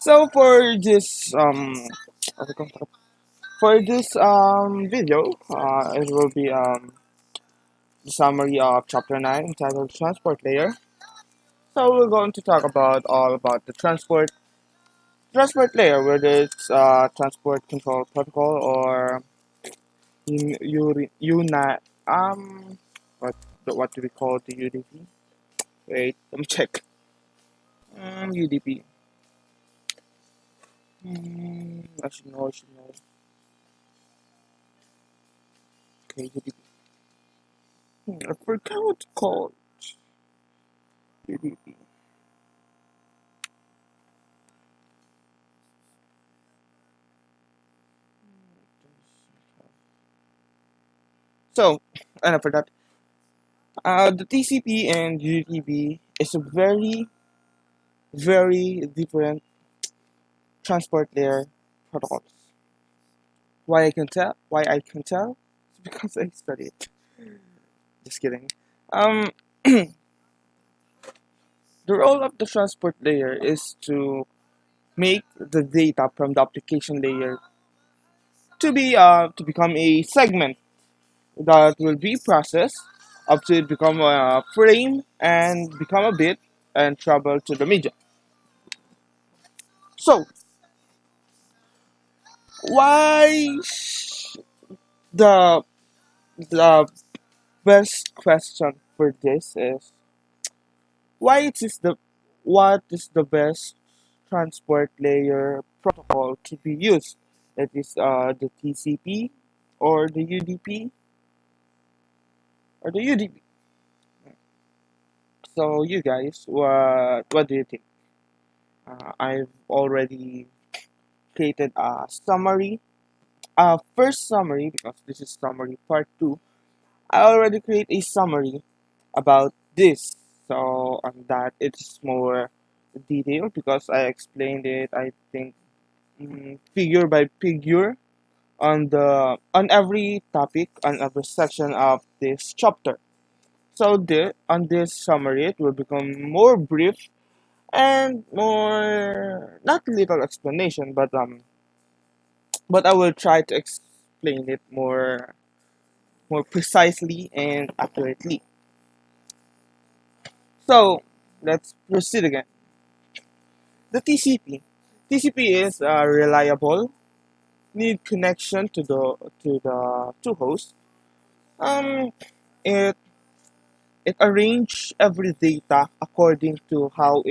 So for this what we call it? For this video, it will be the summary of chapter 9 entitled Transport Layer. So we're going to talk about all about the transport layer, whether it's transport control protocol or UNA what what do we call the UDP? Wait, let me check. UDP. I should know. I should know. Okay, UDP. I forgot what it's called. UDP. So, and I forgot. The TCP and UDP is a very different transport layer protocols. Why I can tell? Why I can tell? It's because I studied. Just kidding. Um, the role of the transport layer is to make the data from the application layer to become a segment that will be processed up to it become a frame and become a bit and travel to the media. So why the the best question for this is why it is the what is the best transport layer protocol to be used? It is the TCP or the UDP or the UDP. So you guys, what do you think? I've already created a summary, first summary because this is summary part two. I already create a summary about this, so on that it's more detailed because I explained it. I think figure by figure on every topic on every section of this chapter. So on this summary, it will become more brief and more not little explanation, but I will try to explain it more precisely and accurately. So let's proceed again. The TCP. TCP is a reliable need connection to the two hosts. Um, it it arrange every data according to how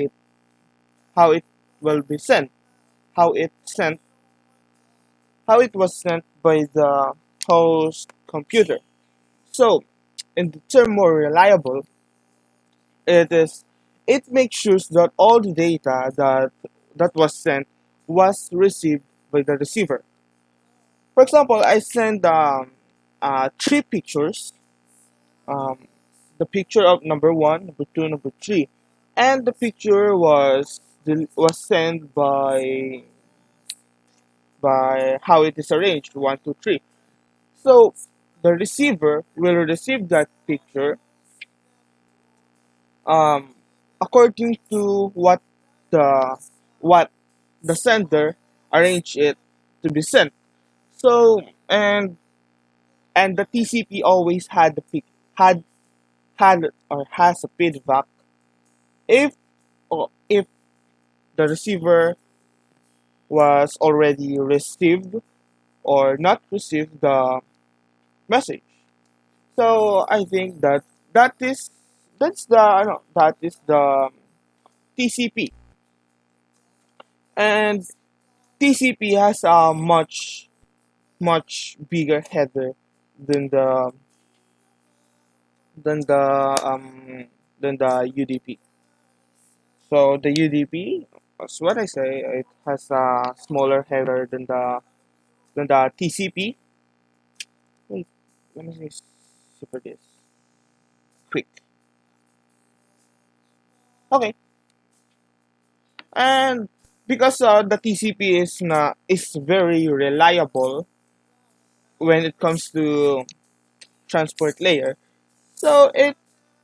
it will be sent, how it sent, how it was sent by the host computer. So, in the term more reliable, it is it makes sure that all the data that was sent was received by the receiver. For example, I send three pictures. Um, the picture of number one, number two, number three, and the picture was sent by how it is arranged one, two, three. So the receiver will receive that picture um, according to the what the sender arranged it to be sent. So and the TCP always had the pic had had or has a feedback if if the receiver was already received or not received the message. So I think that is that's the no, that is the TCP, and TCP has a much bigger header than the than the um than the UDP. So the UDP, as what I say, it has a smaller header than the TCP. Wait, let me see super this quick. Okay, and because the TCP is very reliable when it comes to transport layer, so it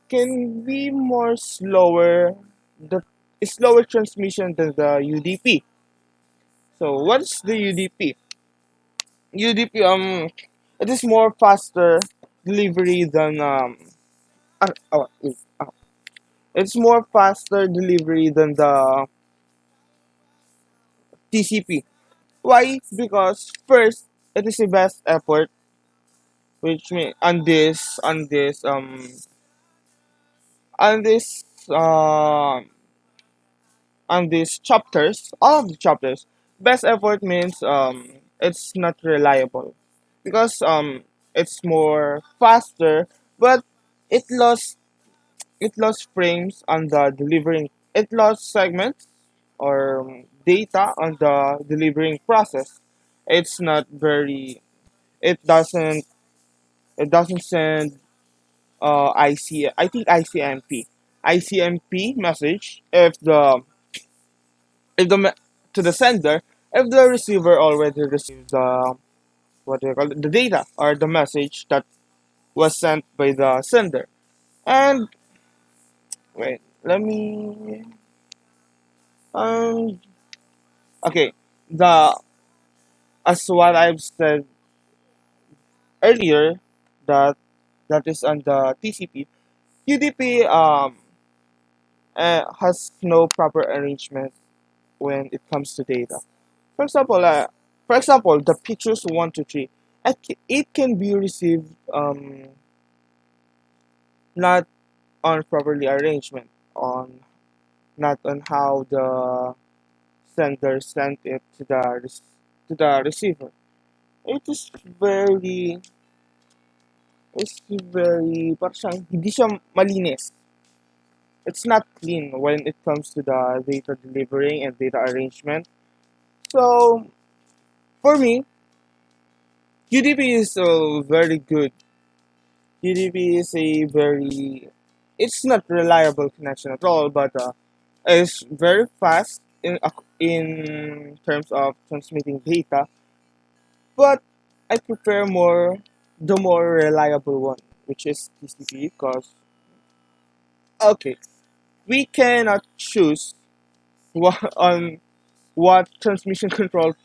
can be more slower the slower transmission than the UDP. So what's the UDP? UDP it is more faster delivery than wait, it's more faster delivery than the TCP. Why? Because first it is the best effort, which mean on this on these chapters, all of the chapters, best effort means it's not reliable because it's more faster, but it lost it lost frames on the delivering. It lost segments or data on the delivering process. It's not very. It doesn't. It doesn't send IC. I think ICMP message if the to the sender if the receiver already received the what do you call it, the data or the message that was sent by the sender. And wait, let me um okay, the as what I've said earlier, that that is on the TCP. UDP has no proper arrangement when it comes to data. For example, the pictures 1 to 3, it can be received not on properly arrangement, on not on how the sender sent it to the to the receiver. It is very parang hindi siya malinis. It's not clean when it comes to the data delivering and data arrangement. So for me, UDP is very good. UDP is a very it's not reliable connection at all, but it's very fast in terms of transmitting data. But I prefer more the more reliable one, which is TCP, because okay, we cannot choose on what transmission control,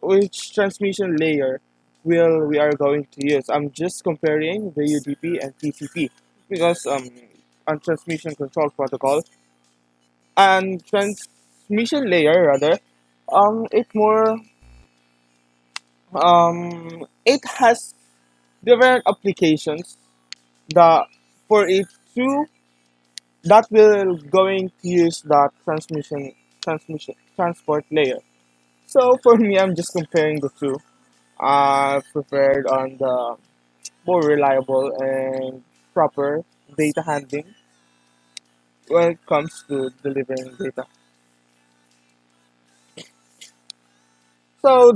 which transmission layer will we are going to use. I'm just comparing the UDP and TCP because on transmission control protocol and transmission layer rather, it more it has different applications that for it to that will going to use the transmission transport layer. So for me, I'm just comparing the two. I preferred on the more reliable and proper data handling when it comes to delivering data. So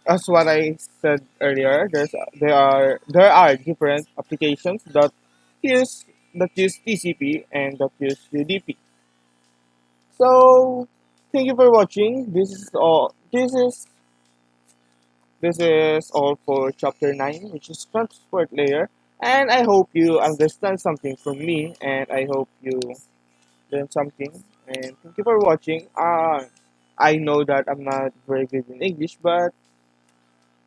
as what I said earlier, there are different applications use that use TCP and that use UDP. So thank you for watching. This is all for chapter 9, which is transport layer. And I hope you understand something from me, and I hope you learn something. And thank you for watching. I know that I'm not very good in English, but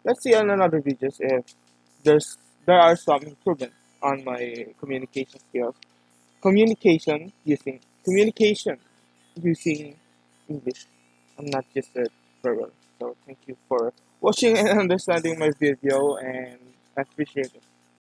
let's see on another videos if there's there are some improvements on my communication skills. Communication using English. I'm not just a verbal. So thank you for watching and understanding my video, and I appreciate it.